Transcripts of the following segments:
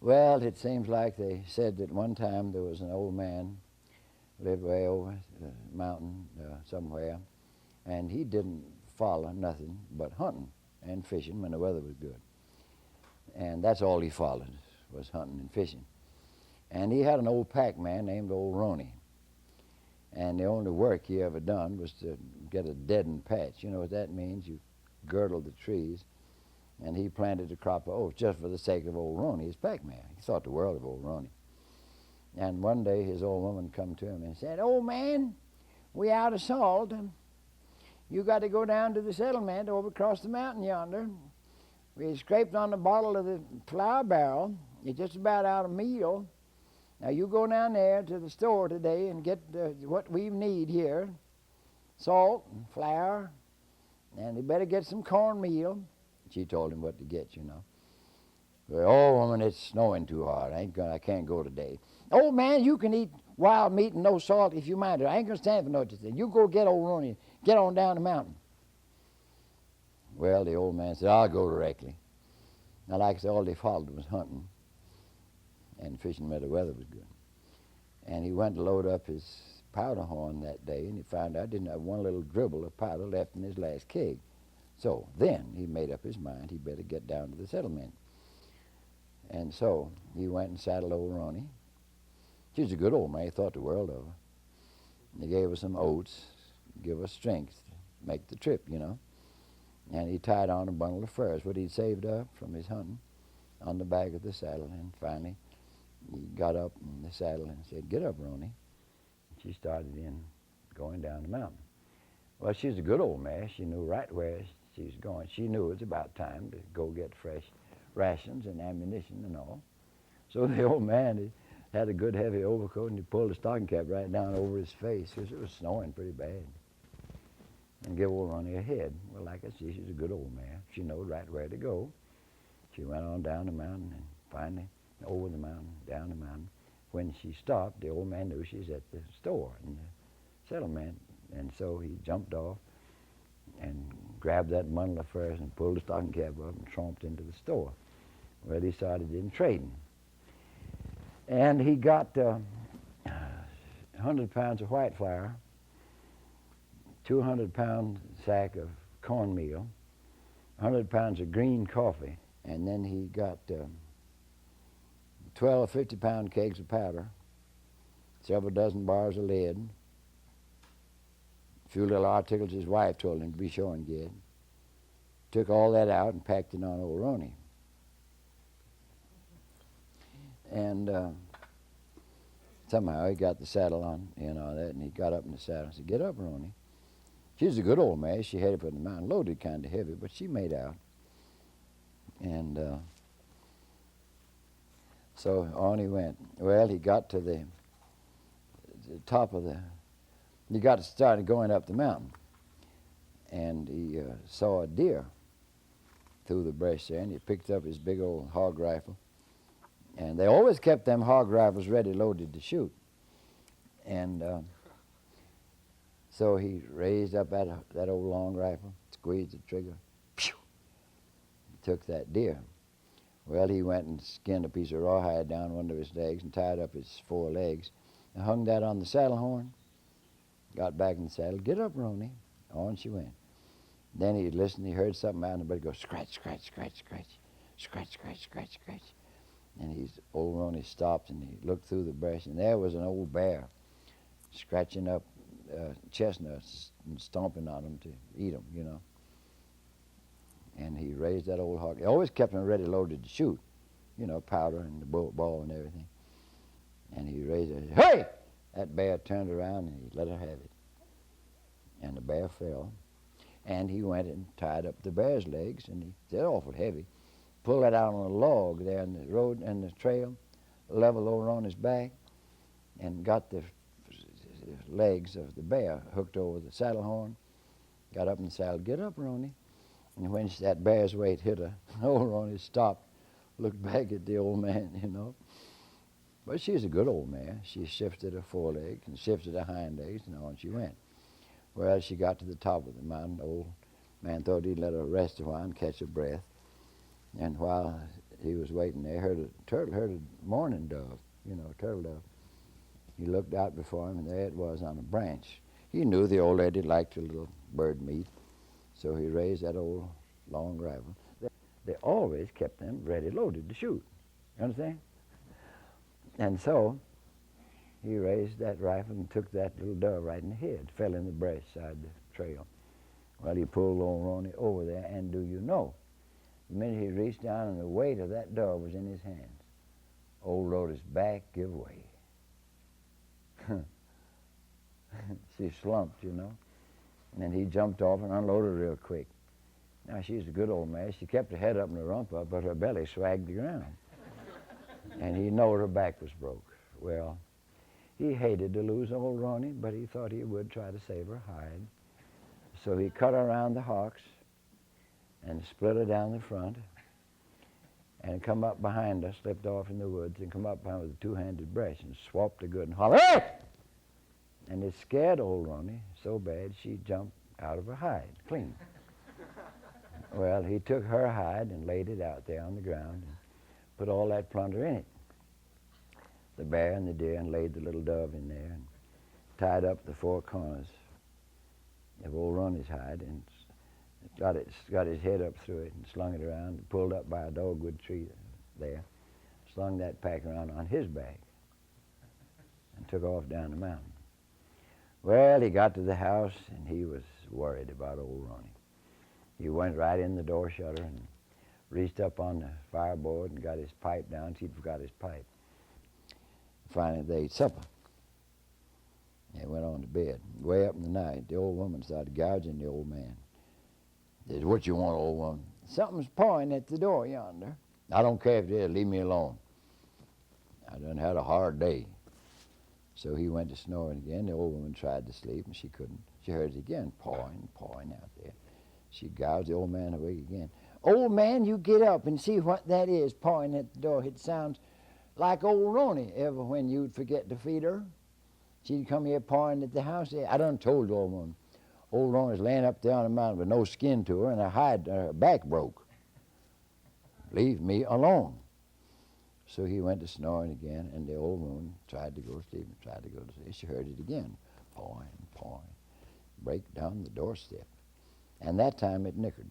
Well, it seems like they said that one time there was an old man lived way over the mountain somewhere, and he didn't follow nothing but hunting and fishing when the weather was good. And that's all he followed, was hunting and fishing. And he had an old pack man named old Roaney. And the only work he ever done was to get a deadened patch. You know what that means? You girdle the trees. And he planted a crop of oats just for the sake of old Roaney, his pack man. He thought the world of old Roaney. And one day his old woman come to him and said, "Old man, we out of salt, and you got to go down to the settlement over across the mountain yonder. We scraped on the bottle of the flour barrel. You're just about out of meal. Now you go down there to the store today and get what we need here, salt and flour, and you better get some cornmeal." She told him what to get, you know. Well, "Oh, woman, it's snowing too hard. I can't go today." "Old man, you can eat wild meat and no salt if you mind it. I ain't going to stand for no such thing. You go get old Rooney. Get on down the mountain." Well, the old man said, "I'll go directly." Now, like I said, all they followed was hunting and fishing where the weather was good. And he went to load up his powder horn that day, and he found out he didn't have one little dribble of powder left in his last keg. So then he made up his mind he better get down to the settlement. And so he went and saddled old Roaney. She was a good old man. He thought the world of her. And he gave her some oats, give her strength to make the trip, you know. And he tied on a bundle of furs, what he'd saved up from his hunting, on the back of the saddle. And finally he got up in the saddle and said, "Get up, Roaney." And she started in, going down the mountain. Well, she was a good old mare. She knew right where she was going. She knew it was about time to go get fresh rations and ammunition and all. So the old man, he had a good heavy overcoat, and he pulled the stocking cap right down over his face because it was snowing pretty bad, and give old Roaney a head. Well, like I said, she's a good old mare. She knew right where to go. She went on down the mountain and finally over the mountain, down the mountain. When she stopped, the old man knew she was at the store in the settlement, and so he jumped off and grabbed that bundle of furs and pulled the stocking cap up and tromped into the store. Well, he started in trading. And he got 100 pounds of white flour, 200-pound sack of cornmeal, 100 pounds of green coffee, and then he got 12 50-pound kegs of powder, several dozen bars of lead, a few little articles his wife told him to be sure and get. Took all that out and packed it on old Roaney. And somehow he got the saddle on, you know, that, and he got up in the saddle and said, "Get up, Roaney." She was a good old mare. She headed for the mountain, loaded kind of heavy, but she made out. And so on he went. Well, he got to the top of he got started going up the mountain, and he saw a deer through the brush there, and he picked up his big old hog rifle. And they always kept them hog rifles ready loaded to shoot. And so he raised up that old long rifle, squeezed the trigger, pew, took that deer. Well, he went and skinned a piece of rawhide down one of his legs and tied up his 4 legs and hung that on the saddle horn. Got back in the saddle. "Get up, Roaney." On she went. Then he listened. He heard something out, and the bird go scratch, scratch, scratch, scratch, scratch, scratch, scratch, scratch. And old Roaney stopped, and he looked through the brush, and there was an old bear scratching up chestnuts and stomping on them to eat them, you know. And he raised that old hog. He always kept them ready loaded to shoot, you know, powder and the bullet ball and everything. And he raised it. "Hey!" That bear turned around, and he let her have it. And the bear fell. And he went and tied up the bear's legs, and they're awful heavy. Pulled that out on a log there in the road and the trail, level over on his back, and got the legs of the bear hooked over the saddle horn. Got up in the saddle. "Get up, Roaney." And when that bear's weight hit her, old Roaney stopped, looked back at the old man, you know. But she's a good old mare. She shifted her forelegs and shifted her hind legs, and on she went. Well, she got to the top of the mountain. The old man thought he'd let her rest a while and catch her breath. And while he was waiting there, heard a mourning dove, turtle dove. He looked out before him, and there it was on a branch. He knew the old lady liked a little bird meat, so he raised that old long rifle. They always kept them ready loaded to shoot. You understand? And so he raised that rifle and took that little dove right in the head, fell in the brush side the trail. Well, he pulled old Roaney over there, and do you know, the minute he reached down and the weight of that dove was in his hands, old Rhoda's back give way. She slumped, And then he jumped off and unloaded real quick. Now, she's a good old mare. She kept her head up and her rump up, but her belly swagged the ground. And he knowed her back was broke. Well, he hated to lose old Roaney, but he thought he would try to save her hide. So he cut her around the hocks and split her down the front and come up behind her, slipped off in the woods, and come up behind with a two-handed brush and swapped her good and hollered, "Hey!" And it scared old Roaney so bad she jumped out of her hide, clean. Well, he took her hide and laid it out there on the ground and put all that plunder in it. The bear and the deer, and laid the little dove in there and tied up the four corners of old Roaney's hide and got his head up through it and slung it around and pulled up by a dogwood tree there, slung that pack around on his back and took off down the mountain. Well, he got to the house and he was worried about old Roaney. He went right in the door shutter and reached up on the fireboard and got his pipe down. He'd forgot his pipe. Finally, they ate supper. They went on to bed. Way up in the night, the old woman started gouging the old man. Said, "What you want, old woman?" "Something's pawing at the door yonder." "I don't care if it is. Leave me alone. I done had a hard day." So he went to snoring again. The old woman tried to sleep, and she couldn't. She heard it again, pawing out there. She gouged the old man awake again. "Old man, you get up and see what that is pawing at the door. It sounds like old Roaney ever when you'd forget to feed her. She'd come here pawing at the house. I done told the old woman. Old Roaney's laying up there on the mountain with no skin to her, and her back broke. Leave me alone." So he went to snoring again, and the old woman tried to go to sleep and tried to go to sleep. She heard it again, pawing, break down the doorstep. And that time it nickered.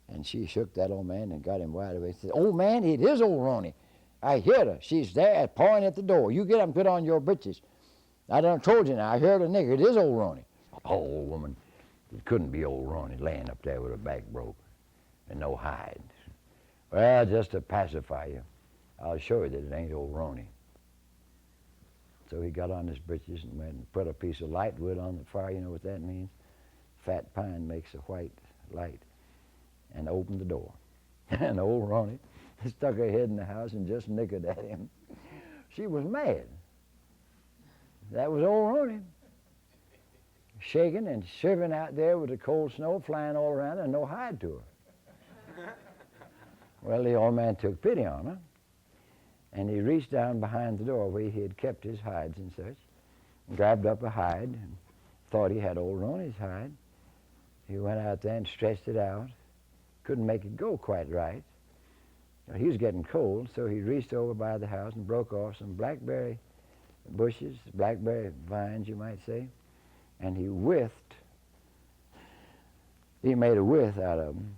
And she shook that old man and got him wide awake. Said, "Old man, it is old Roaney. I heard her. She's there pawing at the door. You get up and put on your breeches. I done told you now. I heard a nigger. It is old Roaney." "Oh, old woman, it couldn't be old Roaney laying up there with her back broke and no hide." "Well, just to pacify you, I'll show you that it ain't old Roaney." So he got on his breeches and went and put a piece of light wood on the fire. You know what that means? Fat pine makes a white light. And opened the door. And old Roaney stuck her head in the house and just nickered at him. She was mad. That was old Roaney, shaking and shivering out there with the cold snow flying all around her and no hide to her. Well, the old man took pity on her, and he reached down behind the door where he had kept his hides and such, and grabbed up a hide and thought he had old Roaney's hide. He went out there and stretched it out. Couldn't make it go quite right. He was getting cold, so he reached over by the house and broke off some blackberry bushes, blackberry vines, you might say, and he made a withe out of them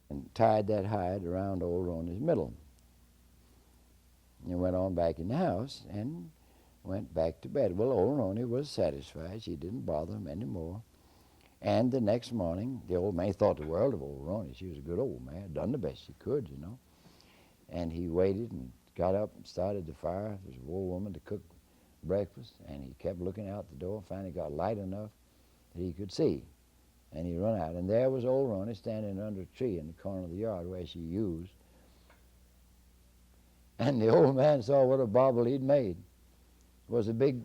and tied that hide around old Roaney's middle. And went on back in the house and went back to bed. Well, old Roaney was satisfied. She didn't bother him anymore. And the next morning, the old man thought the world of old Roaney. She was a good old man, done the best she could, And he waited and got up and started the fire. There was an old woman to cook breakfast, and he kept looking out the door. Finally got light enough that he could see. And he run out, and there was old Roaney standing under a tree in the corner of the yard where she used. And the old man saw what a bobble he'd made.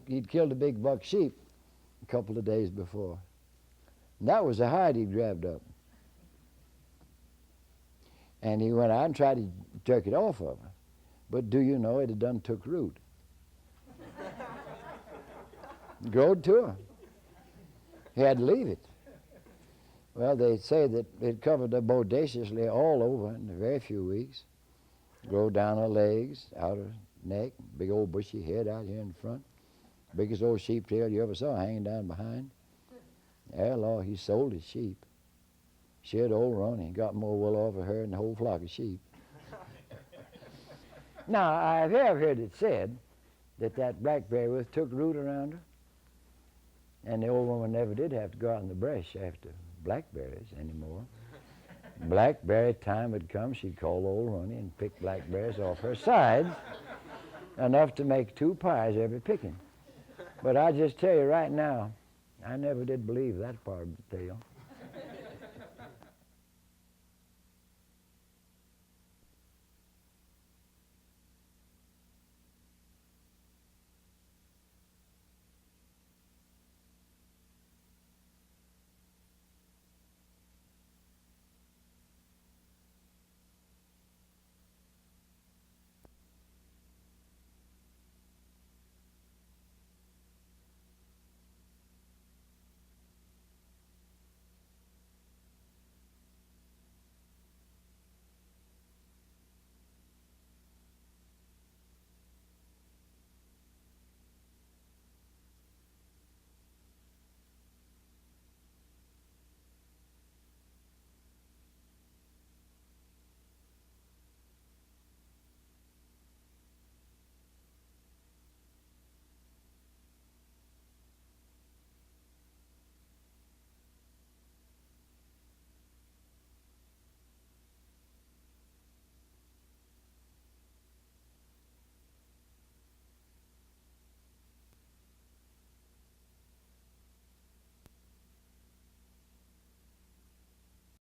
He'd killed a big buck sheep a couple of days before. And that was the hide he'd grabbed up. And he went out and tried to jerk it off of her. But do you know, it had done took root. Growed to her. He had to leave it. Well, they say that it covered her bodaciously all over in a very few weeks. Grow down her legs, out her neck, big old bushy head out here in front. Biggest old sheep tail you ever saw hanging down behind. Yeah, Lord, he sold his sheep. She had old Roaney. Got more wool off of her than the whole flock of sheep. Now, I've heard it said that blackberry took root around her, and the old woman never did have to go out in the brush after blackberries anymore. Blackberry time had come, she'd call old Roaney and pick blackberries off her sides, enough to make 2 pies every picking. But I just tell you right now, I never did believe that part of the tale.